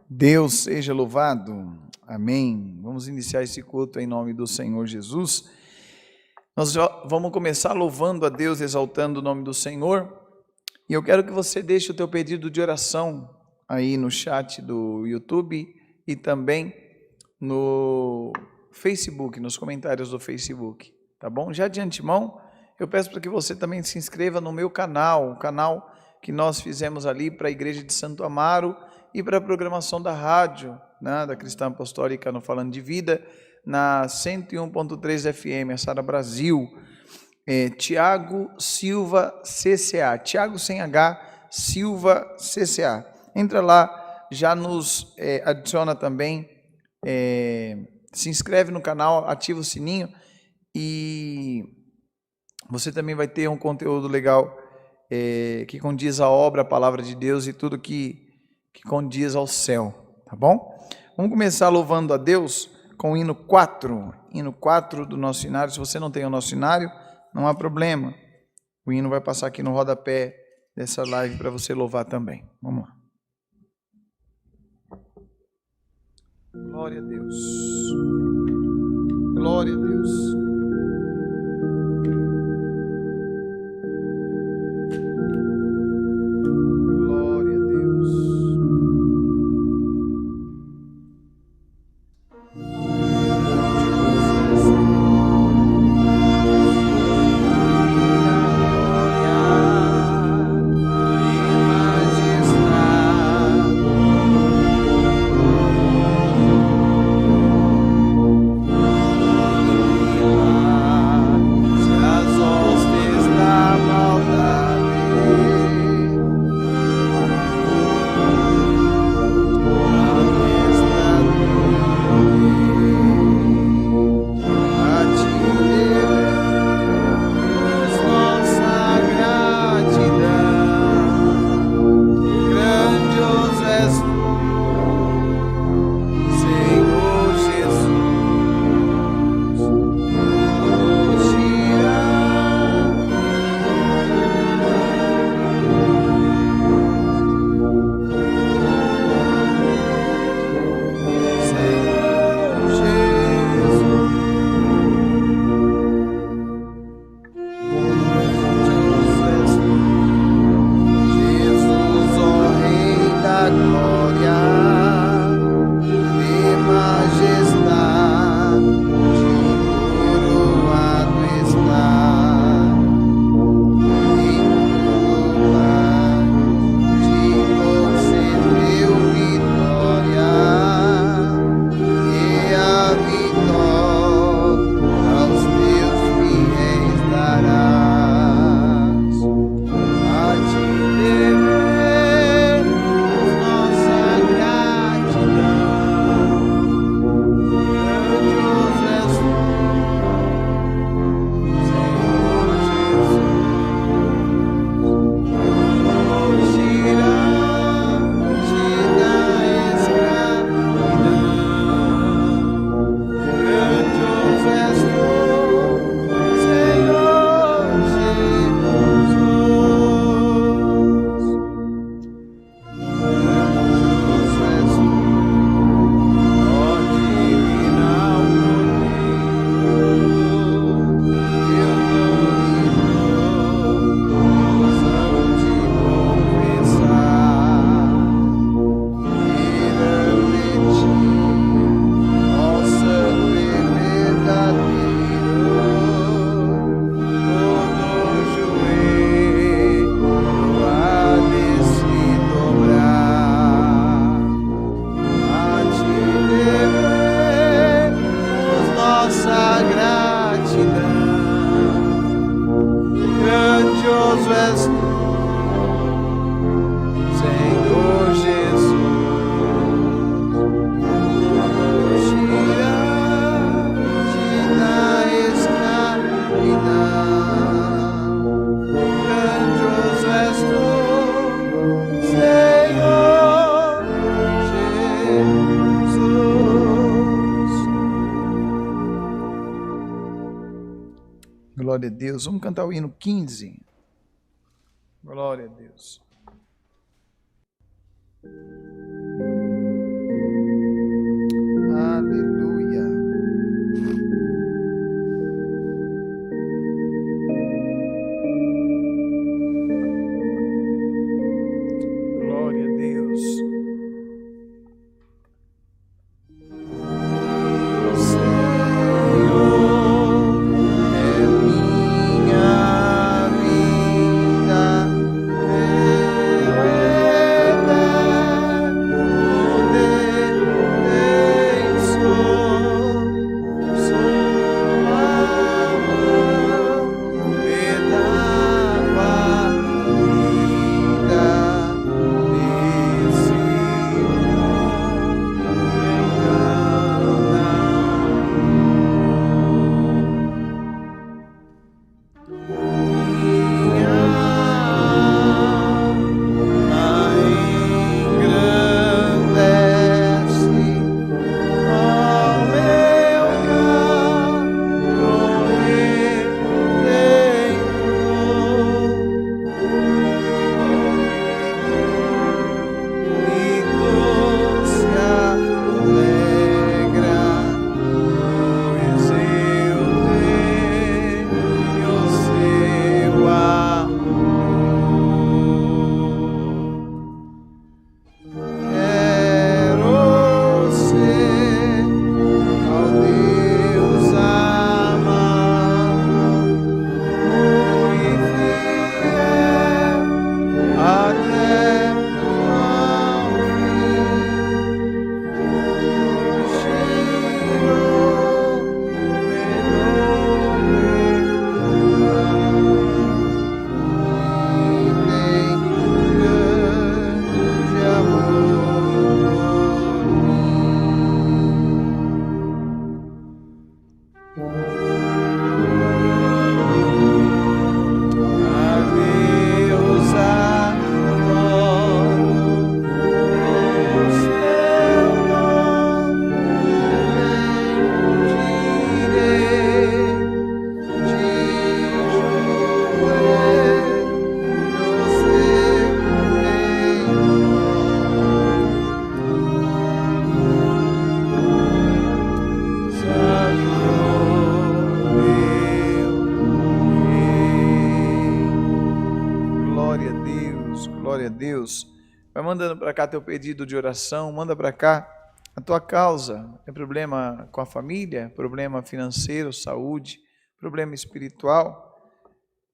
Deus seja louvado, amém. Vamos iniciar esse culto em nome do Senhor Jesus. Nós vamos começar louvando a Deus, exaltando o nome do Senhor. E eu quero que você deixe o teu pedido de oração aí no chat do YouTube e também no Facebook, nos comentários do Facebook, tá bom? Já de antemão, eu peço para que você também se inscreva no meu canal, o canal que nós fizemos ali para a Igreja de Santo Amaro e para a programação da rádio, né, da Cristã Apostólica no Falando de Vida, na 101.3 FM, a Sara Brasil. Tiago Silva CCA, Tiago sem H, Silva CCA. Entra lá, já nos adiciona também, se inscreve no canal, ativa o sininho e você também vai ter um conteúdo legal que condiz a obra, a palavra de Deus e tudo que condiz ao céu, tá bom? Vamos começar louvando a Deus com o hino 4 do nosso cenário. Se você não tem o nosso cenário, não há problema, o hino vai passar aqui no rodapé dessa live para você louvar também. Vamos lá. Glória a Deus, glória a Deus. Oh, nossa gratidão. Grandioso és tu, Senhor Jesus. Tira-te da escravidão. Grandioso és tu, Senhor Jesus. Glória a Deus. Vamos cantar o hino 15. Glória a Deus. Aleluia. Glória a Deus. Glória a Deus. Vai mandando para cá teu pedido de oração, manda para cá a tua causa. É problema com a família, problema financeiro, saúde, problema espiritual.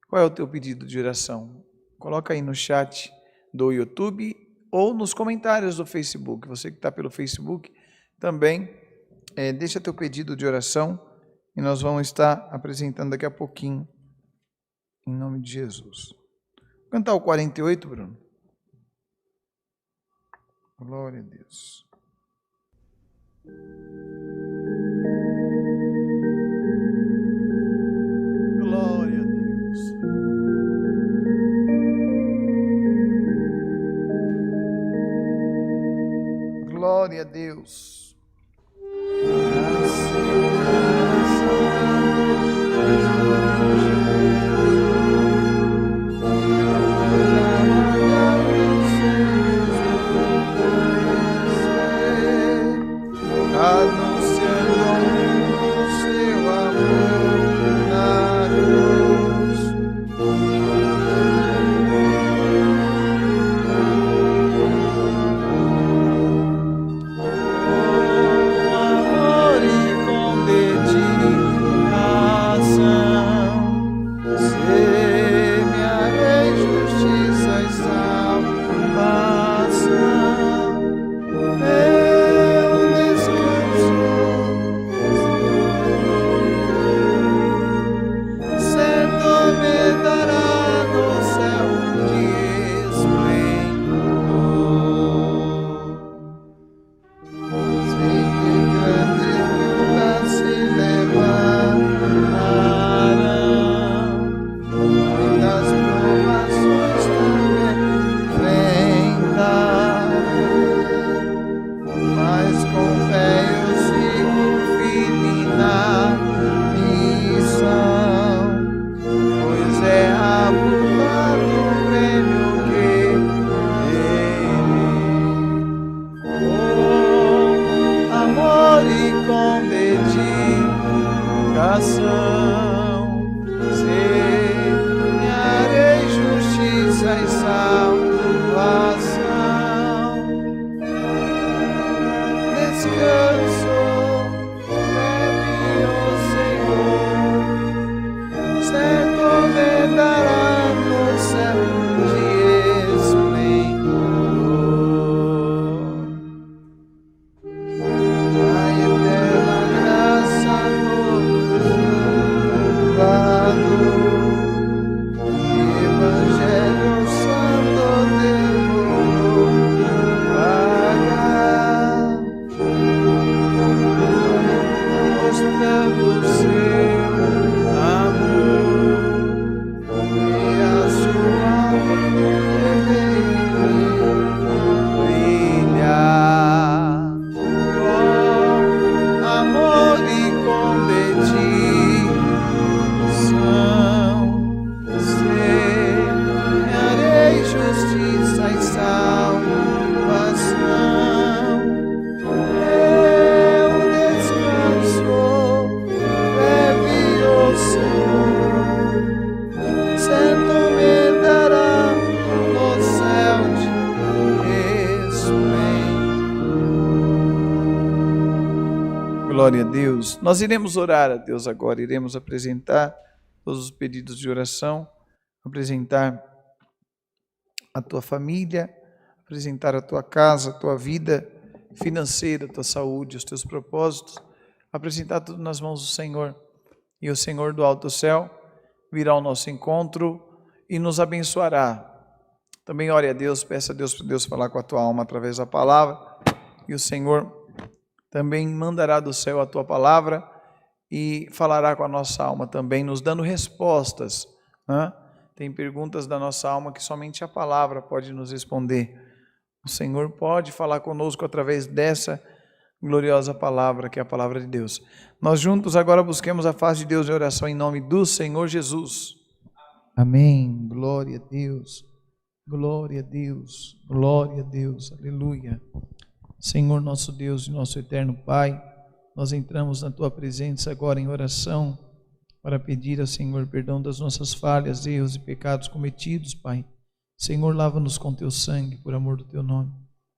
Qual é o teu pedido de oração? Coloca aí no chat do YouTube ou nos comentários do Facebook. Você que está pelo Facebook também, deixa teu pedido de oração e nós vamos estar apresentando daqui a pouquinho, em nome de Jesus. Vou cantar o 48, Bruno. Glória a Deus. Glória a Deus. Glória a Deus. Oh semearei justiça e salvação. Descanso leve, ó Senhor, certo me dará no céu de esplendor. A eterna graça nos lado, Evangelho Santo demorou pagar, mostrando seu amor e a sua brilhar. Oh, amor e competição, semearei justiça e salvação. Eu descanso leve, ó Senhor, certo me dará no céu de esplendor. Glória a Deus. Nós iremos orar a Deus agora, iremos apresentar todos os pedidos de oração, apresentar a tua família, apresentar a tua casa, a tua vida financeira, a tua saúde, os teus propósitos, apresentar tudo nas mãos do Senhor. E o Senhor do alto céu virá ao nosso encontro e nos abençoará. Também ore a Deus, peça a Deus para Deus falar com a tua alma através da palavra, e o Senhor também mandará do céu a tua palavra e falará com a nossa alma também, nos dando respostas, né? Tem perguntas da nossa alma que somente a palavra pode nos responder. O Senhor pode falar conosco através dessa gloriosa palavra, que é a palavra de Deus. Nós juntos agora busquemos a face de Deus em oração em nome do Senhor Jesus. Amém. Glória a Deus. Glória a Deus. Glória a Deus. Aleluia. Senhor nosso Deus e nosso eterno Pai, nós entramos na Tua presença agora em oração para pedir ao Senhor perdão das nossas falhas, erros e pecados cometidos, Pai. Senhor, lava-nos com Teu sangue, por amor do Teu nome.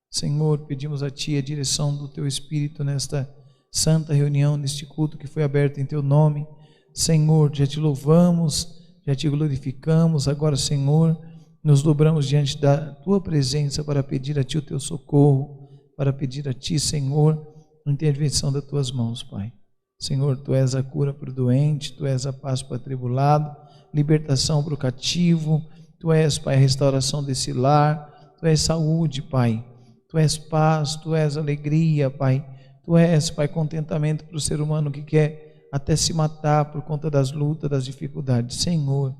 Senhor, pedimos a Ti a direção do Teu Espírito nesta santa reunião, neste culto que foi aberto em Teu nome. Senhor, já Te louvamos, já Te glorificamos. Agora, Senhor, nos dobramos diante da Tua presença para pedir a Ti o Teu socorro, para pedir a Ti, Senhor, a intervenção das Tuas mãos, Pai. Senhor, Tu és a cura para o doente, Tu és a paz para o atribulado, libertação para o cativo, Tu és, Pai, a restauração desse lar, Tu és saúde, Pai, Tu és paz, Tu és alegria, Pai, Tu és, Pai, contentamento para o ser humano que quer até se matar por conta das lutas, das dificuldades. Senhor,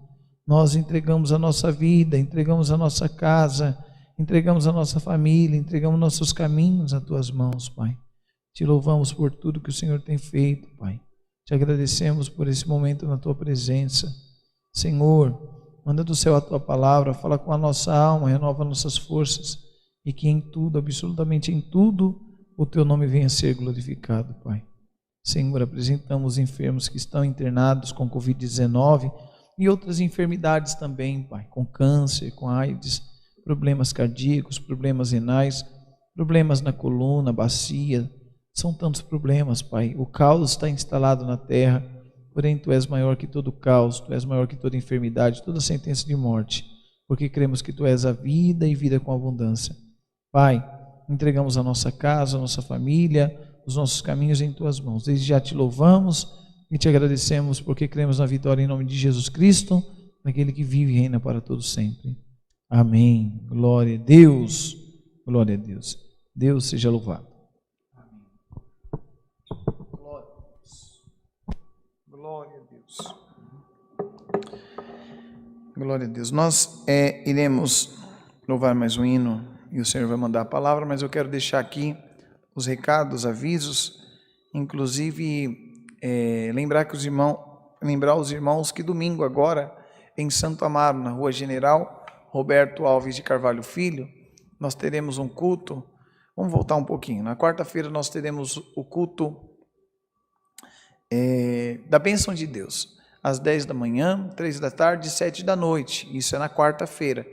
nós entregamos a nossa vida, entregamos a nossa casa, entregamos a nossa família, entregamos nossos caminhos às Tuas mãos, Pai. Te louvamos por tudo que o Senhor tem feito, Pai. Te agradecemos por esse momento na Tua presença. Senhor, manda do céu a Tua palavra, fala com a nossa alma, renova nossas forças, e que em tudo, absolutamente em tudo, o Teu nome venha a ser glorificado, Pai. Senhor, apresentamos os enfermos que estão internados com Covid-19 e outras enfermidades também, Pai, com câncer, com AIDS, problemas cardíacos, problemas renais, problemas na coluna, bacia. São tantos problemas, Pai. O caos está instalado na terra, porém Tu és maior que todo caos, Tu és maior que toda enfermidade, toda sentença de morte, porque cremos que Tu és a vida e vida com abundância. Pai, entregamos a nossa casa, a nossa família, os nossos caminhos em Tuas mãos. Desde já Te louvamos e Te agradecemos, porque cremos na vitória em nome de Jesus Cristo, naquele que vive e reina para todos sempre. Amém. Glória a Deus. Glória a Deus. Deus seja louvado. Glória a Deus. Glória a Deus. Nós iremos louvar mais um hino e o Senhor vai mandar a palavra, mas eu quero deixar aqui os recados, avisos, inclusive lembrar os irmãos que domingo agora em Santo Amaro, na Rua General Roberto Alves de Carvalho Filho, nós teremos um culto. Vamos voltar um pouquinho. Na quarta-feira nós teremos o culto da bênção de Deus, às 10 da manhã, 3 da tarde e 7 da noite. Isso é na quarta-feira.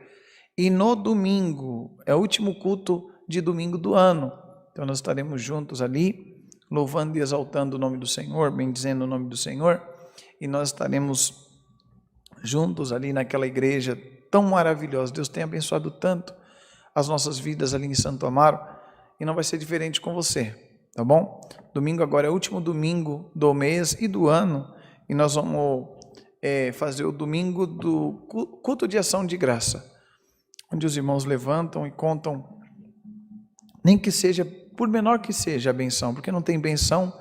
E no domingo, é o último culto de domingo do ano. Então nós estaremos juntos ali, louvando e exaltando o nome do Senhor, bendizendo o nome do Senhor. E nós estaremos juntos ali naquela igreja tão maravilhosa. Deus tem abençoado tanto as nossas vidas ali em Santo Amaro. E não vai ser diferente com você, tá bom? Domingo agora é o último domingo do mês e do ano. E nós vamos fazer o domingo do culto de ação de graça, onde os irmãos levantam e contam, nem que seja, por menor que seja a benção, porque não tem benção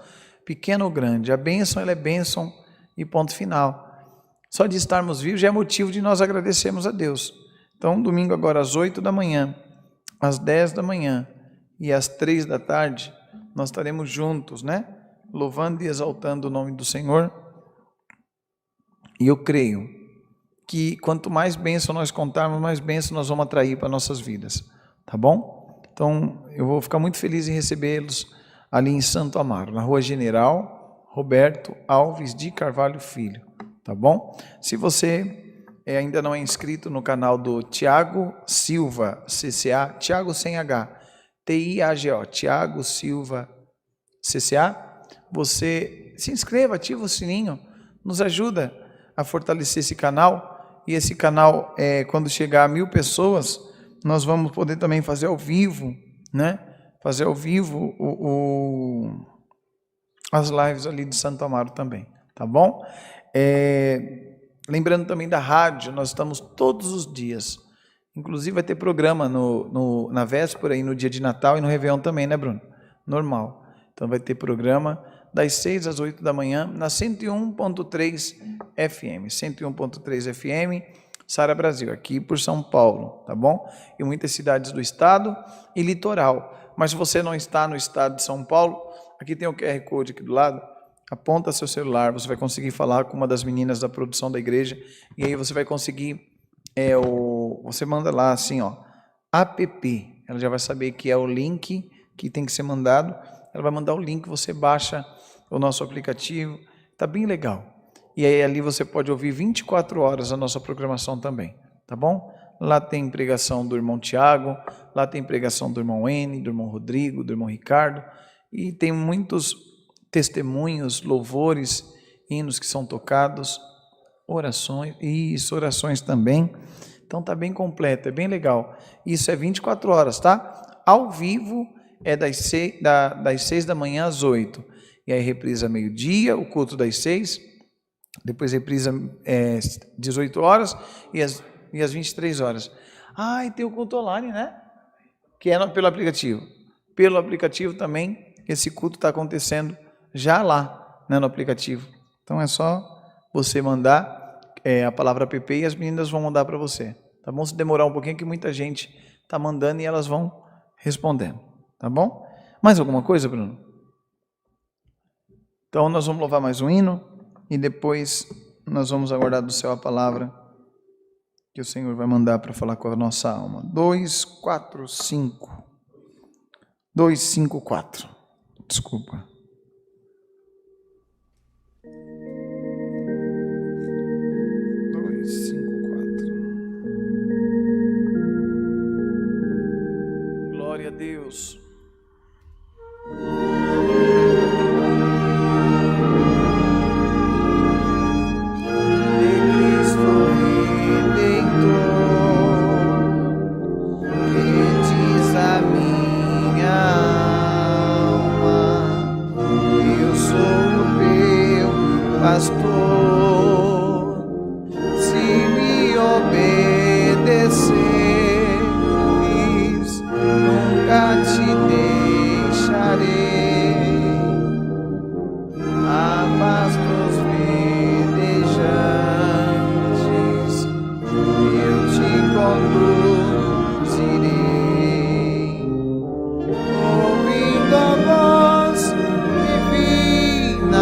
pequena ou grande. A benção, ela é benção e ponto final. Só de estarmos vivos já é motivo de nós agradecermos a Deus. Então, domingo agora às 8 da manhã, às 10 da manhã e às 3 da tarde, nós estaremos juntos, né? Louvando e exaltando o nome do Senhor. E eu creio que quanto mais bênção nós contarmos, mais bênção nós vamos atrair para nossas vidas, tá bom? Então, eu vou ficar muito feliz em recebê-los ali em Santo Amaro, na Rua General Roberto Alves de Carvalho Filho, tá bom? Se você ainda não é inscrito no canal do Tiago Silva, CCA, Tiago sem H, T-I-A-G-O, Tiago Silva, CCA, você se inscreva, ativa o sininho, nos ajuda a fortalecer esse canal. E esse canal, quando chegar a 1000 pessoas, nós vamos poder também fazer ao vivo, né? Fazer ao vivo as lives ali de Santo Amaro também, tá bom? Lembrando também da rádio, nós estamos todos os dias. Inclusive vai ter programa na véspera e no dia de Natal e no Réveillon também, né, Bruno? Normal. Então vai ter programa das 6 às 8 da manhã, na 101.3 FM. 101.3 FM, Sara Brasil, aqui por São Paulo, tá bom? E muitas cidades do estado e litoral. Mas se você não está no estado de São Paulo, aqui tem o QR Code aqui do lado, aponta seu celular, você vai conseguir falar com uma das meninas da produção da igreja, e aí você vai conseguir, você manda lá assim, ó, app, ela já vai saber que é o link que tem que ser mandado, ela vai mandar o link, você baixa o nosso aplicativo, tá bem legal. E aí ali você pode ouvir 24 horas a nossa programação também, tá bom? Lá tem pregação do irmão Tiago, lá tem pregação do irmão N, do irmão Rodrigo, do irmão Ricardo, e tem muitos testemunhos, louvores, hinos que são tocados, orações também. Então tá bem completo, é bem legal. Isso é 24 horas, tá? Ao vivo é das 6 da manhã às 8. E aí reprisa meio-dia, o culto das 6. Depois reprisa 18 horas e às 23 horas. Ah, e tem o culto online, né? Que é pelo aplicativo. Pelo aplicativo também, esse culto está acontecendo já lá, né, no aplicativo. Então é só você mandar a palavra app e as meninas vão mandar para você. Tá bom? Se demorar um pouquinho, que muita gente está mandando e elas vão respondendo. Tá bom? Mais alguma coisa, Bruno? Então nós vamos louvar mais um hino e depois nós vamos aguardar do céu a palavra que o Senhor vai mandar para falar com a nossa alma. 245. 254. Desculpa. 254. Glória a Deus. Ouvindo a voz divina,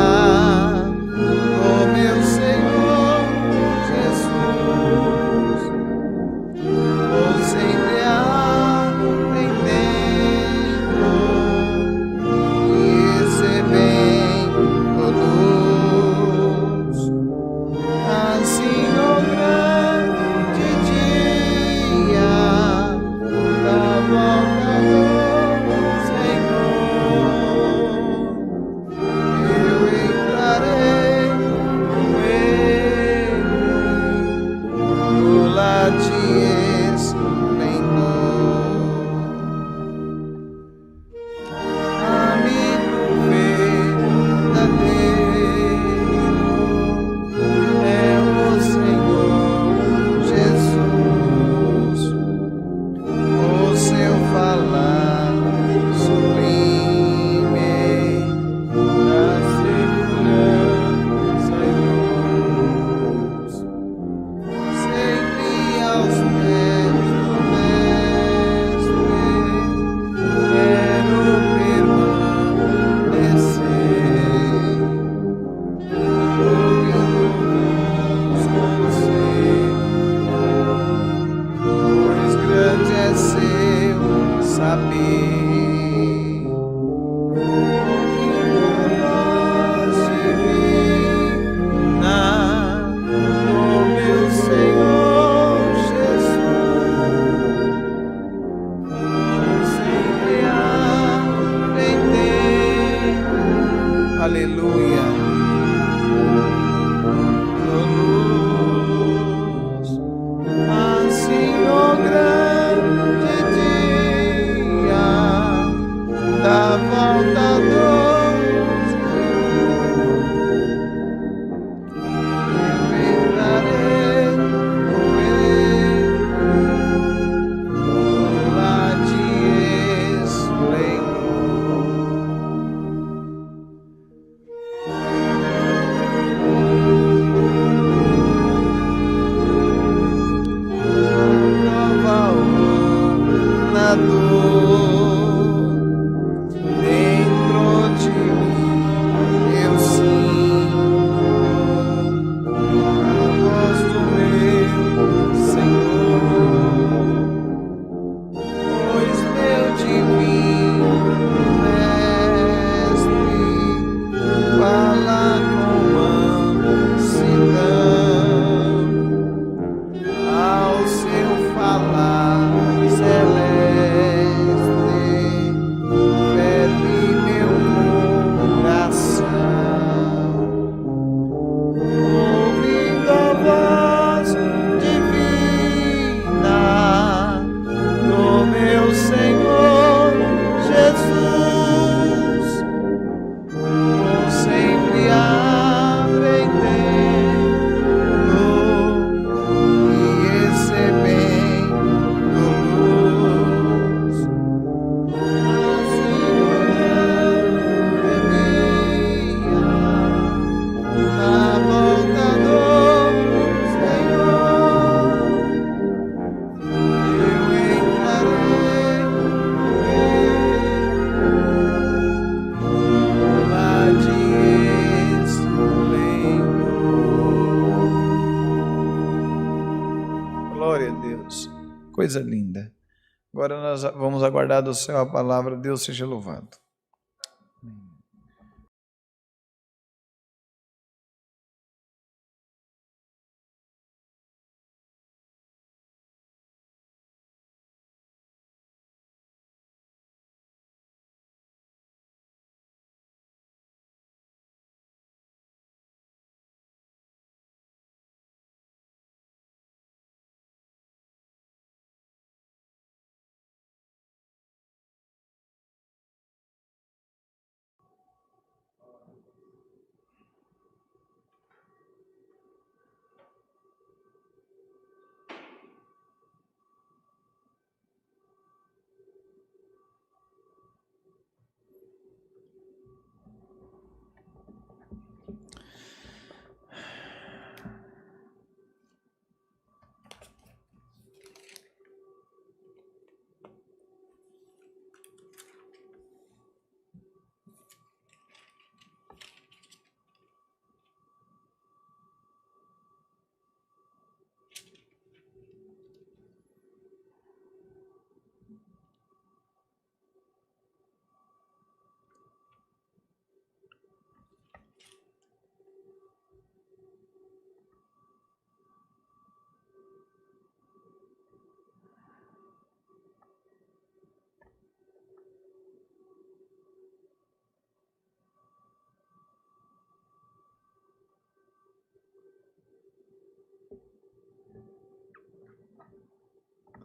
Coisa linda. Agora nós vamos aguardar do céu a palavra. Deus seja louvado.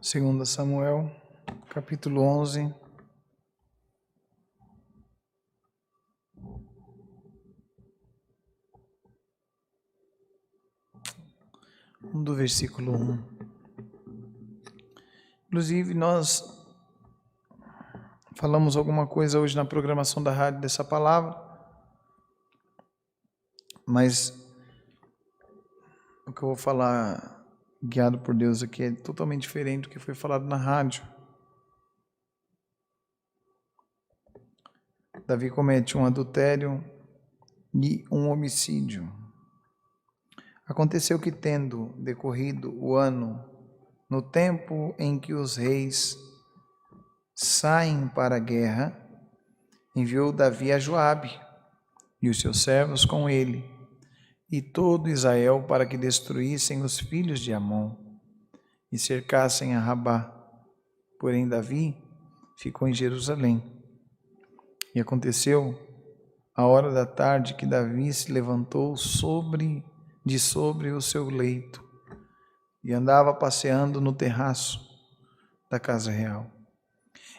Segunda Samuel, capítulo 11. Do versículo 1. Inclusive, nós falamos alguma coisa hoje na programação da rádio dessa palavra, mas o que eu vou falar, guiado por Deus aqui, é totalmente diferente do que foi falado na rádio. Davi comete um adultério e um homicídio. Aconteceu que, tendo decorrido o ano, no tempo em que os reis saem para a guerra, enviou Davi a Joabe e os seus servos com ele, e todo Israel, para que destruíssem os filhos de Amon e cercassem a Rabá. Porém Davi ficou em Jerusalém. E aconteceu, a hora da tarde, que Davi se levantou de sobre o seu leito e andava passeando no terraço da casa real.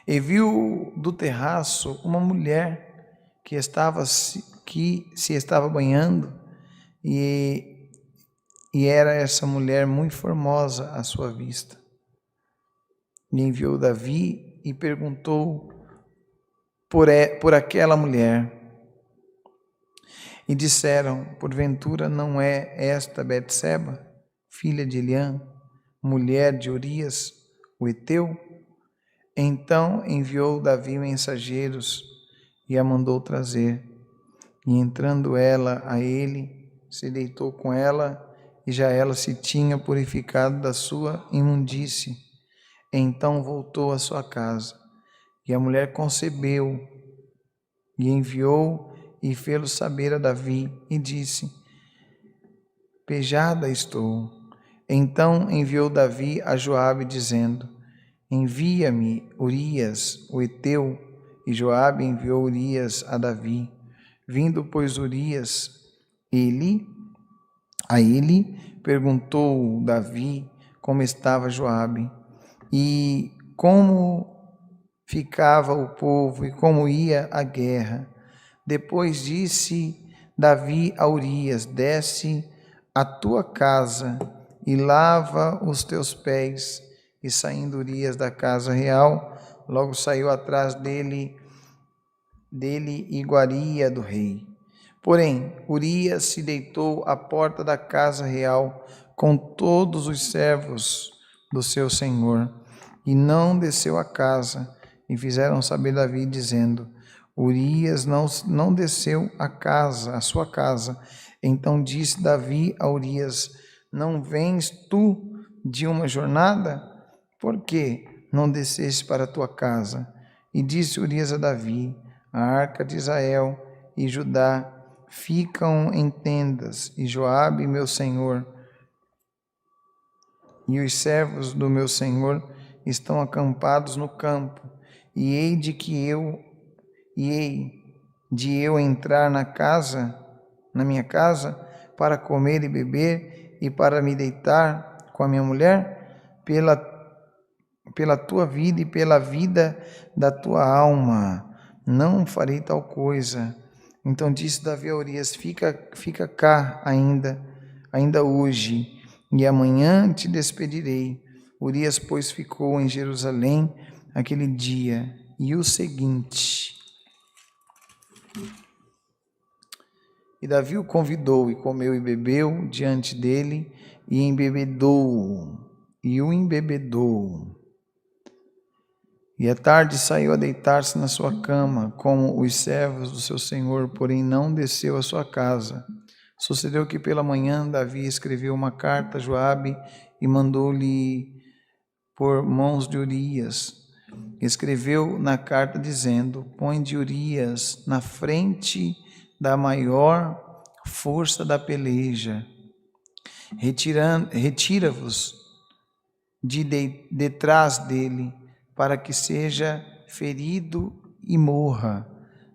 E viu do terraço uma mulher que se estava banhando, e era essa mulher muito formosa à sua vista. E enviou Davi e perguntou por aquela mulher. E disseram: porventura não é esta Betseba, filha de Eliã, mulher de Urias, o heteu? Então enviou Davi mensageiros e a mandou trazer. E entrando ela a ele, se deitou com ela, e já ela se tinha purificado da sua imundície. Então voltou à sua casa. E a mulher concebeu, e enviou e fê-lo saber a Davi, e disse: pejada estou. Então enviou Davi a Joabe, dizendo: envia-me Urias, o heteu. E Joabe enviou Urias a Davi. Vindo, pois, Urias a ele, perguntou Davi como estava Joabe, e como ficava o povo, e como ia a guerra. Depois disse Davi a Urias: desce à tua casa e lava os teus pés. E saindo Urias da casa real, logo saiu atrás dele iguaria do rei. Porém, Urias se deitou à porta da casa real com todos os servos do seu senhor, e não desceu à casa. E fizeram saber Davi, dizendo: Urias não desceu à sua casa. Então disse Davi a Urias: não vens tu de uma jornada? por que não desceste para a tua casa? E disse Urias a Davi: a arca de Israel e Judá ficam em tendas, e Joabe, meu senhor, e os servos do meu senhor estão acampados no campo, e hei de eu entrar na minha casa, para comer e beber, e para me deitar com a minha mulher, pela tua vida e pela vida da tua alma, não farei tal coisa. Então disse Davi a Urias: fica cá ainda hoje, e amanhã te despedirei. Urias, pois, ficou em Jerusalém aquele dia e o seguinte. E Davi o convidou, e comeu e bebeu diante dele, e o embebedou. E à tarde saiu a deitar-se na sua cama, como os servos do seu senhor, porém não desceu à sua casa. Sucedeu que pela manhã Davi escreveu uma carta a Joabe e mandou-lhe por mãos de Urias. Escreveu na carta dizendo: põe de Urias na frente da maior força da peleja. Retira-vos detrás dele, para que seja ferido e morra.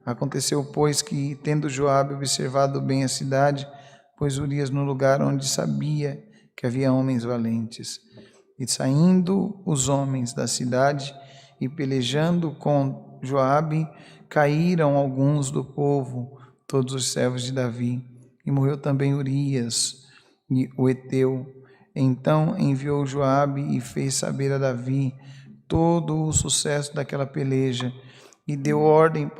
Aconteceu, pois, que, tendo Joabe observado bem a cidade, pôs Urias no lugar onde sabia que havia homens valentes. E saindo os homens da cidade e pelejando com Joabe, caíram alguns do povo, todos os servos de Davi, e morreu também Urias, o heteu. Então enviou Joabe e fez saber a Davi todo o sucesso daquela peleja, e deu ordem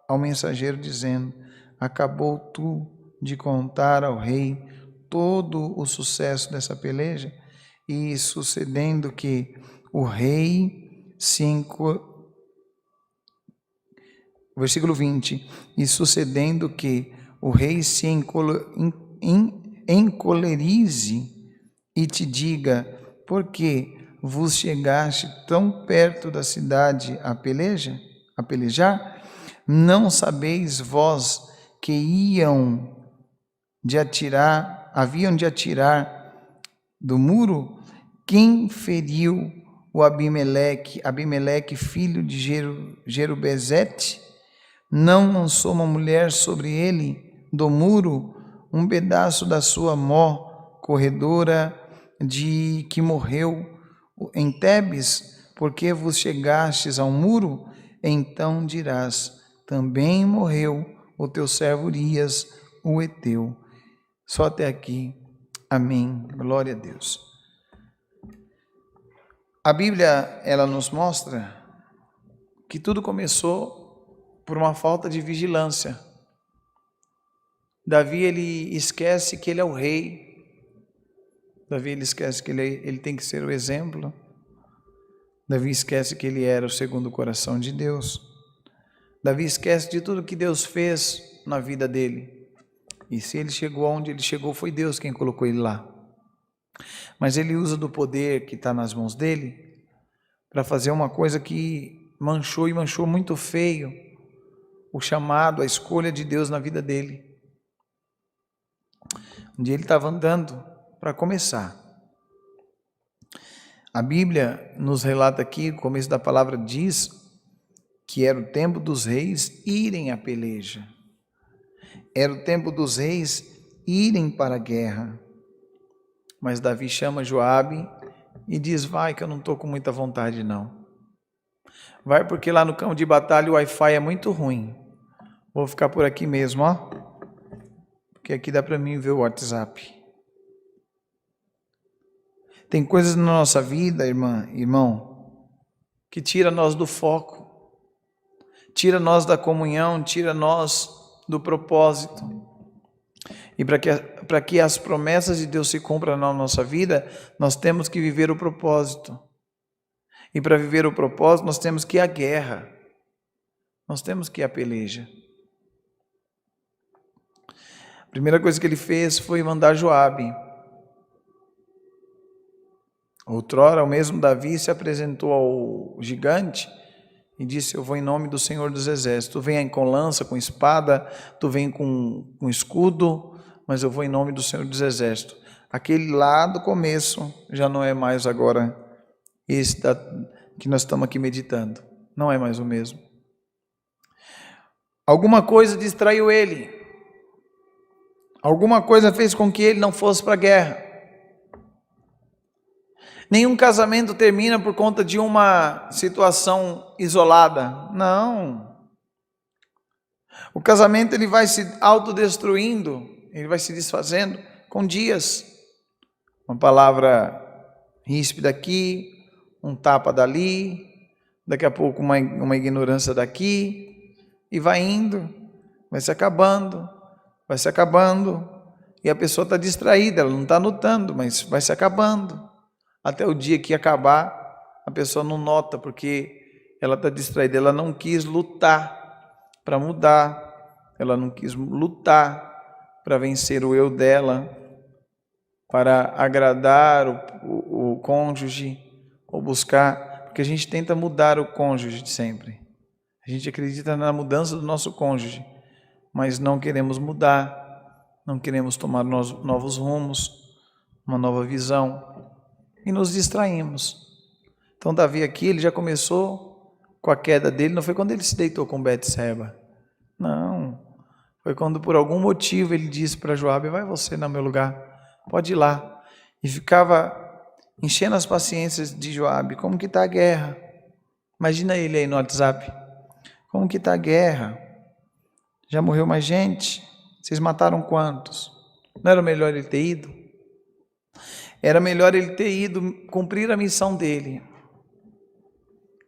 ao mensageiro, dizendo: acabou tu de contar ao rei todo o sucesso dessa peleja? E sucedendo que o rei versículo 20, e sucedendo que o rei se encolerize e te diga: por que vos chegaste tão perto da cidade a pelejar? Não sabeis vós que haviam de atirar do muro? Quem feriu o Abimeleque, filho de Jerubezete? Não lançou uma mulher sobre ele do muro, um pedaço da sua mó corredora de que morreu em Tebes? Porque vos chegastes ao muro? Então dirás: também morreu o teu servo Urias, o heteu. Só até aqui. Amém. Glória a Deus. A Bíblia, ela nos mostra que tudo começou por uma falta de vigilância. Davi, ele esquece que ele é o rei. Davi, ele esquece que ele tem que ser o exemplo. Davi esquece que ele era o segundo coração de Deus. Davi esquece de tudo que Deus fez na vida dele. E se ele chegou onde ele chegou, foi Deus quem colocou ele lá. Mas ele usa do poder que está nas mãos dele para fazer uma coisa que manchou muito feio o chamado, a escolha de Deus na vida dele. Um dia ele estava andando, para começar. A Bíblia nos relata aqui, o começo da palavra diz que era o tempo dos reis irem à peleja. Era o tempo dos reis irem para a guerra. Mas Davi chama Joabe e diz: vai, que eu não estou com muita vontade não. Vai, porque lá no campo de batalha o Wi-Fi é muito ruim. Vou ficar por aqui mesmo, ó. Porque aqui dá para mim ver o WhatsApp. Tem coisas na nossa vida, irmão, que tira nós do foco, tira nós da comunhão, tira nós do propósito. E para que as promessas de Deus se cumpram na nossa vida, nós temos que viver o propósito. E para viver o propósito, nós temos que ir à guerra. Nós temos que ir à peleja. A primeira coisa que ele fez foi mandar Joabe. Outrora, o mesmo Davi se apresentou ao gigante e disse: eu vou em nome do Senhor dos Exércitos. Tu vem com lança, com espada, tu vem com escudo, mas eu vou em nome do Senhor dos Exércitos. Aquele lá do começo já não é mais agora esse que nós estamos aqui meditando. Não é mais o mesmo. Alguma coisa distraiu ele. Alguma coisa fez com que ele não fosse para a guerra. Nenhum casamento termina por conta de uma situação isolada. Não. O casamento ele vai se autodestruindo, ele vai se desfazendo com dias. Uma palavra ríspida aqui, um tapa dali, daqui a pouco uma ignorância daqui, e vai indo, vai se acabando, e a pessoa está distraída, ela não está notando, mas vai se acabando. Até o dia que acabar, a pessoa não nota, porque ela está distraída, ela não quis lutar para mudar, ela não quis lutar para vencer o eu dela, para agradar o cônjuge, ou buscar, porque a gente tenta mudar o cônjuge sempre. A gente acredita na mudança do nosso cônjuge, mas não queremos mudar, não queremos tomar novos rumos, uma nova visão. E nos distraímos. Então Davi aqui, ele já começou com a queda dele, não foi quando ele se deitou com Betseba. Não, foi quando por algum motivo ele disse para Joabe: vai você no meu lugar, pode ir lá. E ficava enchendo as paciências de Joabe. Como que está a guerra? Imagina ele aí no WhatsApp. Como que está a guerra? Já morreu mais gente? Vocês mataram quantos? Não era melhor ele ter ido? Era melhor ele ter ido cumprir a missão dele.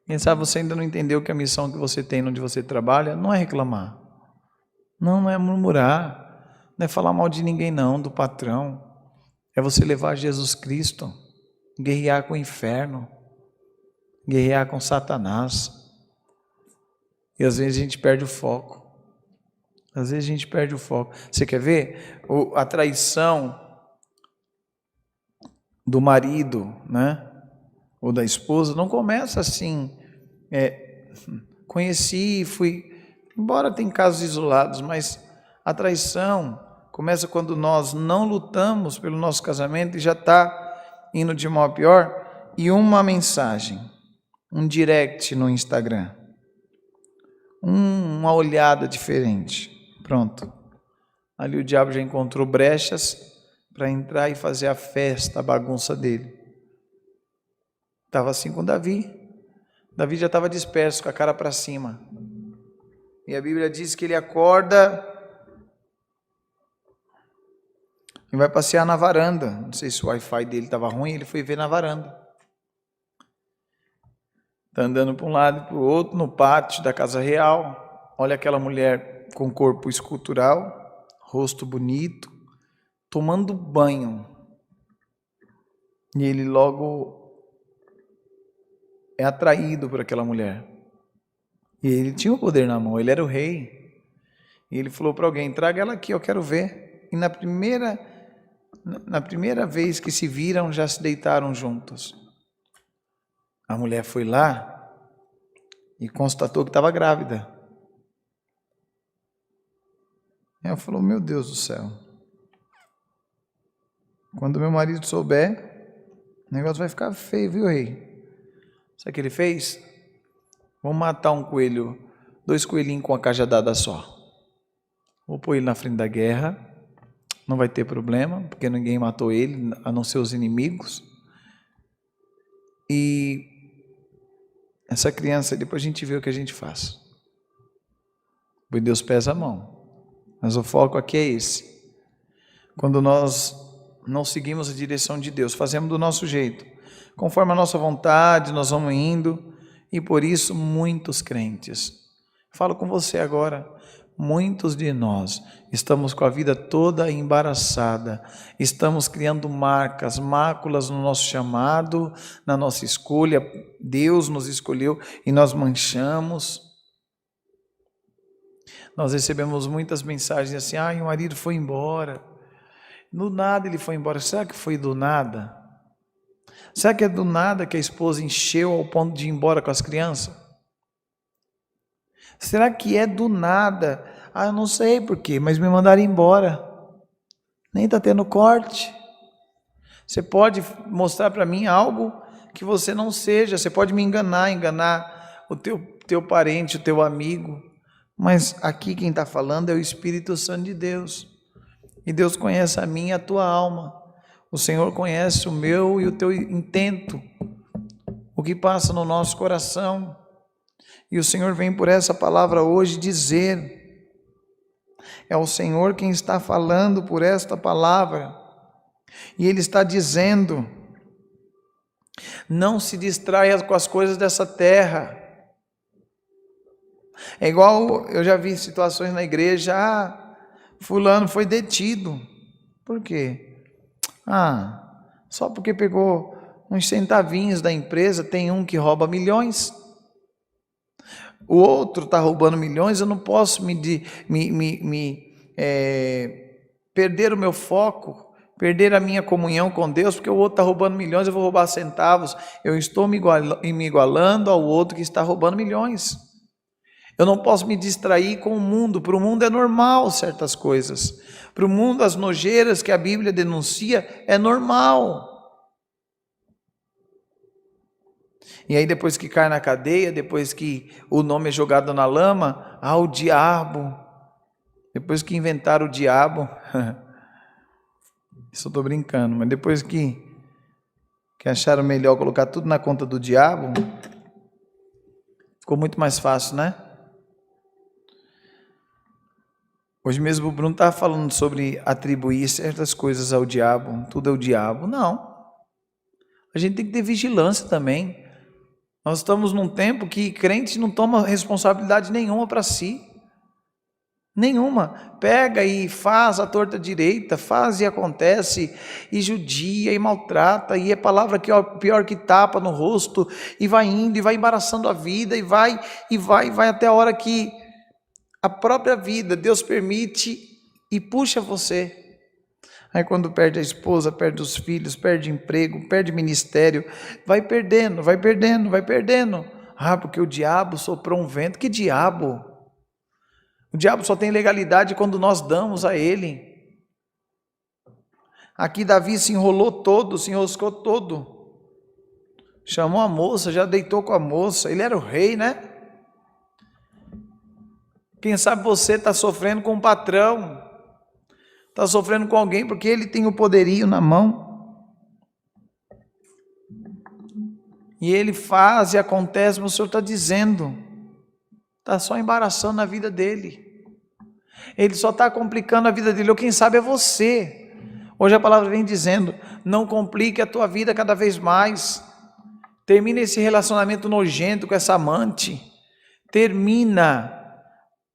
Quem sabe você ainda não entendeu que a missão que você tem onde você trabalha não é reclamar. Não é murmurar. Não é falar mal de ninguém não, do patrão. É você levar Jesus Cristo, guerrear com o inferno, guerrear com Satanás. E às vezes a gente perde o foco. Você quer ver? A traição do marido, né? Ou da esposa, não começa assim, conheci, fui, embora tem casos isolados, mas a traição começa quando nós não lutamos pelo nosso casamento e já está indo de mal a pior, e uma mensagem, um direct no Instagram, uma olhada diferente, pronto, ali o diabo já encontrou brechas para entrar e fazer a festa, a bagunça dele. Estava assim com Davi. Davi já estava disperso, com a cara para cima. E a Bíblia diz que ele acorda e vai passear na varanda. Não sei se o Wi-Fi dele estava ruim, ele foi ver na varanda. Está andando para um lado e para o outro, no pátio da casa real. Olha aquela mulher com corpo escultural, rosto bonito, tomando banho, e ele logo é atraído por aquela mulher, e ele tinha o poder na mão, ele era o rei, e ele falou para alguém: traga ela aqui, eu quero ver. E na primeira vez que se viram, já se deitaram juntos. A mulher foi lá e constatou que estava grávida. Ela falou: meu Deus do céu, quando meu marido souber, o negócio vai ficar feio, viu, rei? Sabe o que ele fez? Vamos matar um coelho, 2 coelhinhos com uma cajadada só. Vou pôr ele na frente da guerra, não vai ter problema, porque ninguém matou ele, a não ser os inimigos. E essa criança, depois a gente vê o que a gente faz. Pois Deus pesa a mão. Mas o foco aqui é esse. Quando nós não seguimos a direção de Deus, fazemos do nosso jeito, conforme a nossa vontade, nós vamos indo, e por isso muitos crentes, falo com você agora, muitos de nós estamos com a vida toda embaraçada, estamos criando marcas, máculas no nosso chamado, na nossa escolha. Deus nos escolheu e nós manchamos. Nós recebemos muitas mensagens assim: o marido foi embora. Do nada ele foi embora. Será que foi do nada? Será que é do nada que a esposa encheu ao ponto de ir embora com as crianças? Será que é do nada? Eu não sei por quê, mas me mandaram embora. Nem está tendo corte. Você pode mostrar para mim algo que você não seja. Você pode me enganar o teu parente, o teu amigo. Mas aqui quem está falando é o Espírito Santo de Deus. E Deus conhece a minha e a tua alma. O Senhor conhece o meu e o teu intento, o que passa no nosso coração. E o Senhor vem por essa palavra hoje dizer, é o Senhor quem está falando por esta palavra, e Ele está dizendo, não se distraia com as coisas dessa terra. É igual, eu já vi situações na igreja, fulano foi detido. Por quê? Só porque pegou uns centavinhos da empresa. Tem um que rouba milhões, o outro está roubando milhões. Eu não posso perder o meu foco, perder a minha comunhão com Deus, porque o outro está roubando milhões, eu vou roubar centavos. Eu estou me igualando ao outro que está roubando milhões. Eu não posso me distrair com o mundo. Para o mundo é normal certas coisas. Para o mundo, as nojeiras que a Bíblia denuncia é normal. E aí depois que cai na cadeia, depois que o nome é jogado na lama, o diabo. Depois que inventaram o diabo, isso eu estou brincando, mas depois que acharam melhor colocar tudo na conta do diabo, ficou muito mais fácil, né? Hoje mesmo o Bruno estava falando sobre atribuir certas coisas ao diabo, tudo é o diabo. Não, a gente tem que ter vigilância também. Nós estamos num tempo que crente não toma responsabilidade nenhuma para si, nenhuma. Pega e faz a torta direita, faz e acontece, e judia e maltrata, e é palavra que pior que tapa no rosto, e vai indo, e vai embaraçando a vida, e vai até a hora que a própria vida, Deus permite e puxa você. Aí quando perde a esposa, perde os filhos, perde emprego, perde ministério, vai perdendo. Porque o diabo soprou um vento. Que diabo? O diabo só tem legalidade quando nós damos a ele. Aqui Davi se enrolou todo, se enroscou todo. Chamou a moça, já deitou com a moça. Ele era o rei, né? Quem sabe você está sofrendo com um patrão, está sofrendo com alguém porque ele tem o poderio na mão. E ele faz e acontece, mas o Senhor está dizendo, está só embaraçando a vida dele. Ele só está complicando a vida dele, ou quem sabe é você. Hoje a palavra vem dizendo, não complique a tua vida cada vez mais. Termina esse relacionamento nojento com essa amante. Termina.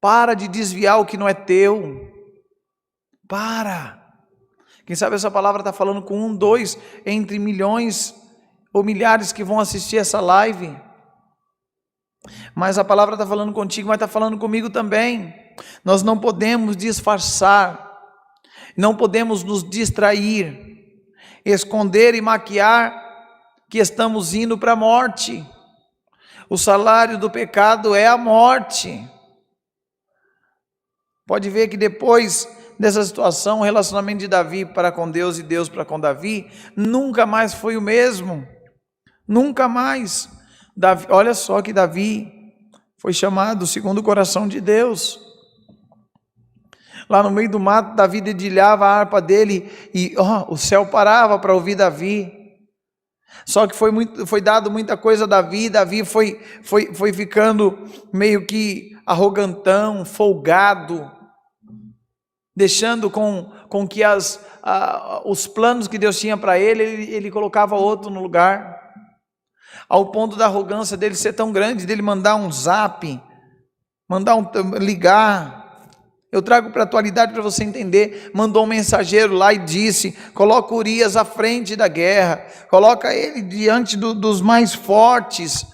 Para de desviar o que não é teu. Para. Quem sabe essa palavra está falando com 1, 2, entre milhões ou milhares que vão assistir essa live. Mas a palavra está falando contigo, mas está falando comigo também. Nós não podemos disfarçar, não podemos nos distrair, esconder e maquiar que estamos indo para a morte. O salário do pecado é a morte. Pode ver que depois dessa situação, o relacionamento de Davi para com Deus e Deus para com Davi, nunca mais foi o mesmo. Nunca mais. Davi, olha só que Davi foi chamado segundo o coração de Deus. Lá no meio do mato, Davi dedilhava a harpa dele e o céu parava para ouvir Davi. Só que foi dado muita coisa a Davi. Davi foi ficando meio que arrogantão, folgado, deixando com que os planos que Deus tinha para ele colocava outro no lugar, ao ponto da arrogância dele ser tão grande, dele mandar um zap, ligar. Eu trago para a atualidade para você entender. Mandou um mensageiro lá e disse, coloca Urias à frente da guerra, coloca ele diante dos mais fortes,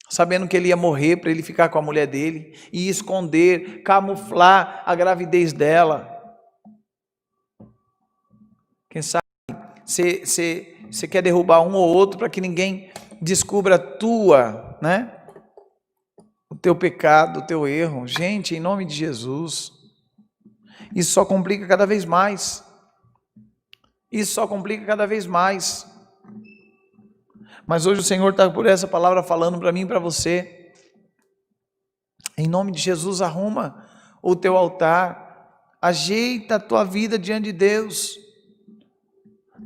sabendo que ele ia morrer, para ele ficar com a mulher dele e esconder, camuflar a gravidez dela. Quem sabe você você quer derrubar um ou outro para que ninguém descubra o teu pecado, o teu erro. Gente, em nome de Jesus, isso só complica cada vez mais. Isso só complica cada vez mais. Mas hoje o Senhor está por essa palavra falando para mim e para você. Em nome de Jesus, arruma o teu altar, ajeita a tua vida diante de Deus.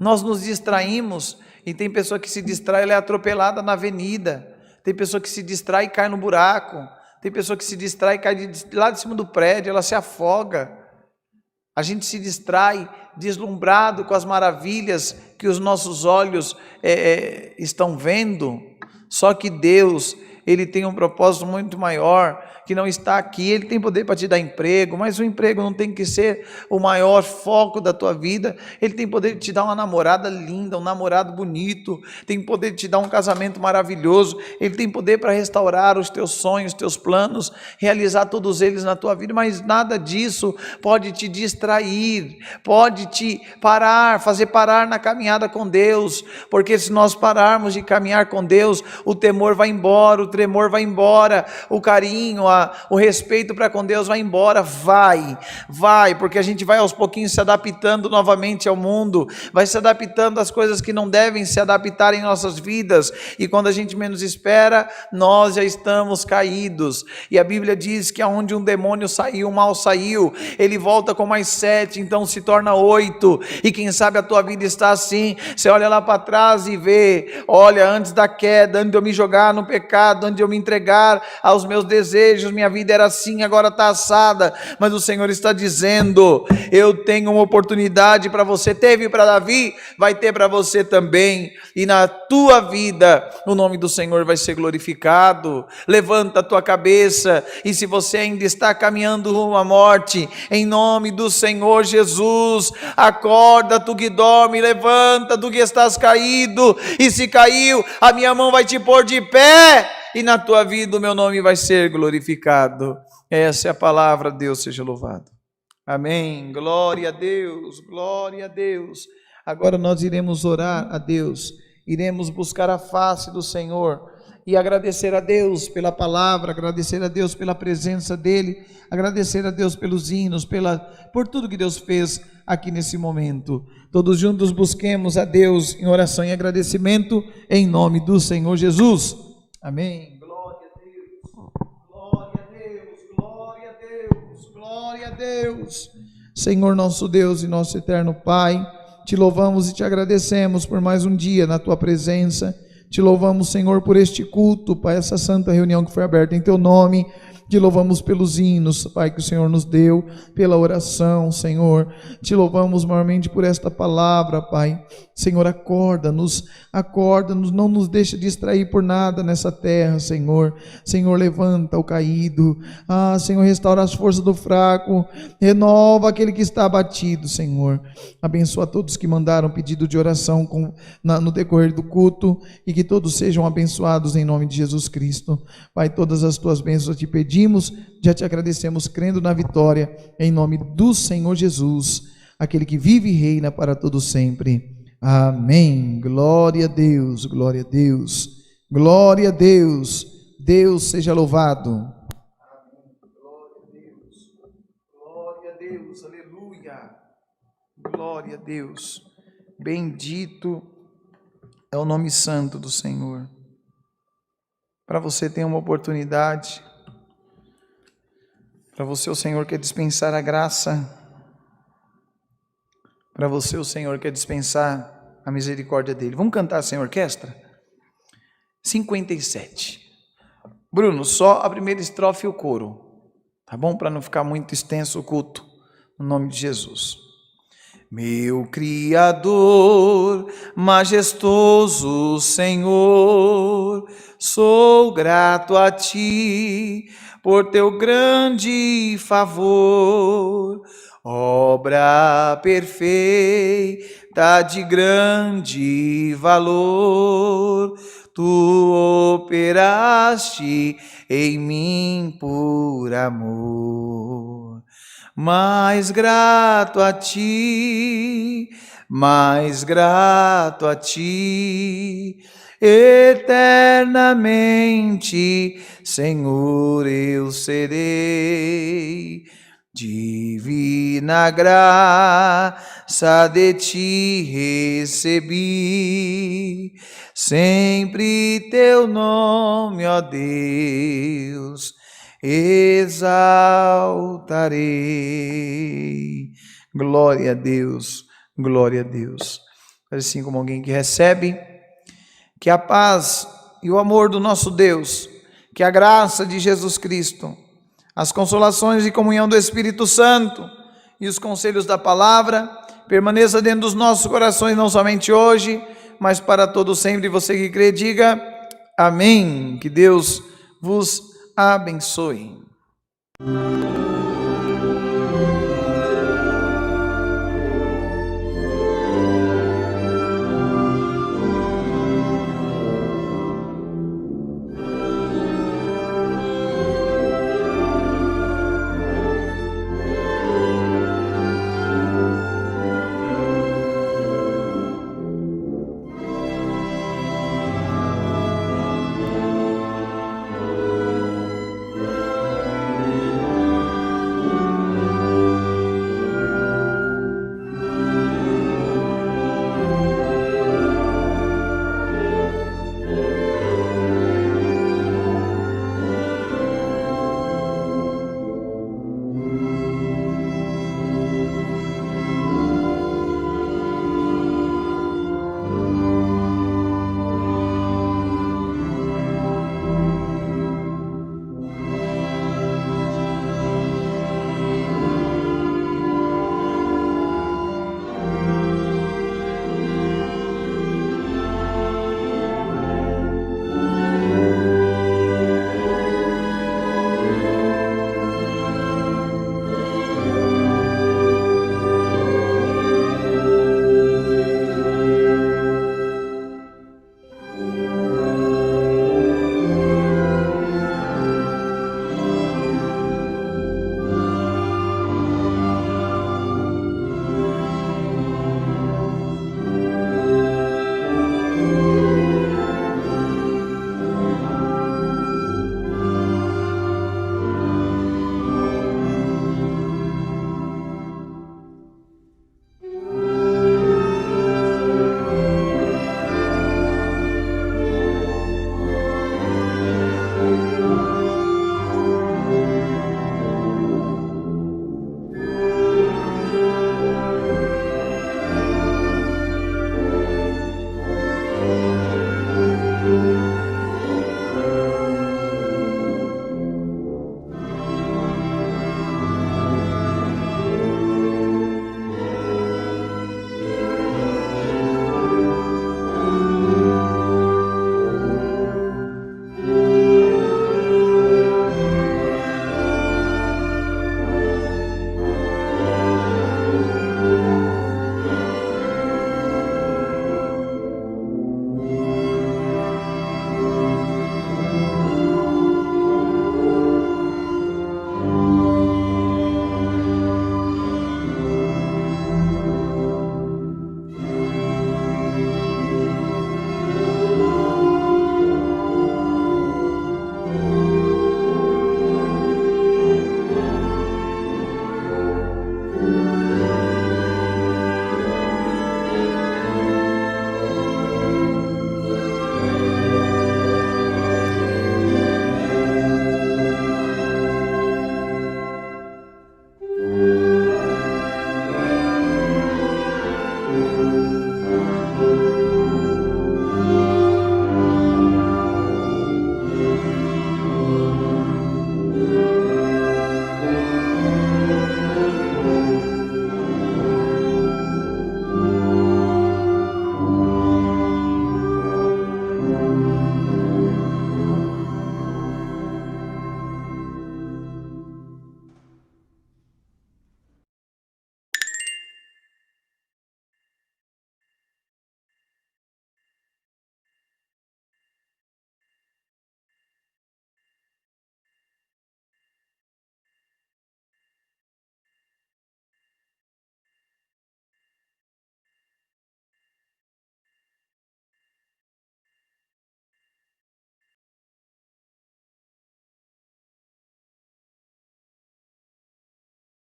Nós nos distraímos, e tem pessoa que se distrai, ela é atropelada na avenida. Tem pessoa que se distrai e cai no buraco. Tem pessoa que se distrai e cai lá de cima do prédio, ela se afoga. A gente se distrai deslumbrado com as maravilhas que os nossos olhos estão vendo. Só que Deus, Ele tem um propósito muito maior, que não está aqui. Ele tem poder para te dar emprego, mas o emprego não tem que ser o maior foco da tua vida. Ele tem poder de te dar uma namorada linda, um namorado bonito, tem poder de te dar um casamento maravilhoso. Ele tem poder para restaurar os teus sonhos, teus planos, realizar todos eles na tua vida, mas nada disso pode te distrair, pode te fazer parar na caminhada com Deus, porque se nós pararmos de caminhar com Deus, o temor vai embora, o tremor vai embora, o carinho, o respeito para com Deus vai embora. Vai, porque a gente vai aos pouquinhos se adaptando novamente ao mundo, vai se adaptando às coisas que não devem se adaptar em nossas vidas, e quando a gente menos espera, nós já estamos caídos. E a Bíblia diz que aonde um demônio saiu, um mal saiu, ele volta com mais 7, então se torna 8, e quem sabe a tua vida está assim. Você olha lá para trás e vê, olha, antes da queda, antes de eu me jogar no pecado, antes de eu me entregar aos meus desejos, minha vida era assim, agora está assada. Mas o Senhor está dizendo, eu tenho uma oportunidade para você. Teve para Davi, vai ter para você também, e na tua vida o nome do Senhor vai ser glorificado. Levanta a tua cabeça, e se você ainda está caminhando rumo à morte, em nome do Senhor Jesus, acorda tu que dorme, levanta tu que estás caído, e se caiu, a minha mão vai te pôr de pé, e na tua vida o meu nome vai ser glorificado. Essa é a palavra. Deus seja louvado. Amém. Glória a Deus, glória a Deus. Agora nós iremos orar a Deus, iremos buscar a face do Senhor e agradecer a Deus pela palavra, agradecer a Deus pela presença dEle, agradecer a Deus pelos hinos, por tudo que Deus fez aqui nesse momento. Todos juntos busquemos a Deus em oração e agradecimento, em nome do Senhor Jesus. Amém. Glória a Deus, glória a Deus, glória a Deus, glória a Deus. Senhor nosso Deus e nosso eterno Pai, te louvamos e te agradecemos por mais um dia na tua presença. Te louvamos, Senhor, por este culto, Pai, essa santa reunião que foi aberta em teu nome. Te louvamos pelos hinos, Pai, que o Senhor nos deu, pela oração, Senhor. Te louvamos maiormente por esta palavra, Pai. Senhor, acorda-nos, não nos deixa distrair por nada nessa terra, Senhor. Senhor, levanta o caído. Senhor, restaura as forças do fraco, renova aquele que está abatido, Senhor. Abençoa todos que mandaram pedido de oração no decorrer do culto, e que todos sejam abençoados em nome de Jesus Cristo. Pai, todas as tuas bênçãos te pedimos, já te agradecemos, crendo na vitória, em nome do Senhor Jesus, aquele que vive e reina para todo sempre. Amém. Glória a Deus, glória a Deus, glória a Deus. Deus seja louvado. Amém. Glória a Deus, aleluia. Glória a Deus. Bendito é o nome santo do Senhor. Para você ter uma oportunidade, para você o Senhor quer dispensar a graça, para você o Senhor quer dispensar a misericórdia dele. Vamos cantar sem orquestra? 57. Bruno, só a primeira estrofe e o coro, tá bom? Para não ficar muito extenso o culto, no nome de Jesus. Meu Criador, majestoso Senhor, sou grato a Ti por Teu grande favor, obra perfeita de grande valor, Tu operaste em mim por amor. Mais grato a Ti, mais grato a ti. Eternamente, Senhor, eu serei. Divina graça de ti recebi, sempre teu nome, ó Deus, exaltarei. Glória a Deus, glória a Deus. Assim como alguém que recebe, que a paz e o amor do nosso Deus, que a graça de Jesus Cristo, as consolações e comunhão do Espírito Santo e os conselhos da palavra permaneça dentro dos nossos corações, não somente hoje, mas para todo sempre. Você que crê, diga amém. Que Deus vos abençoe.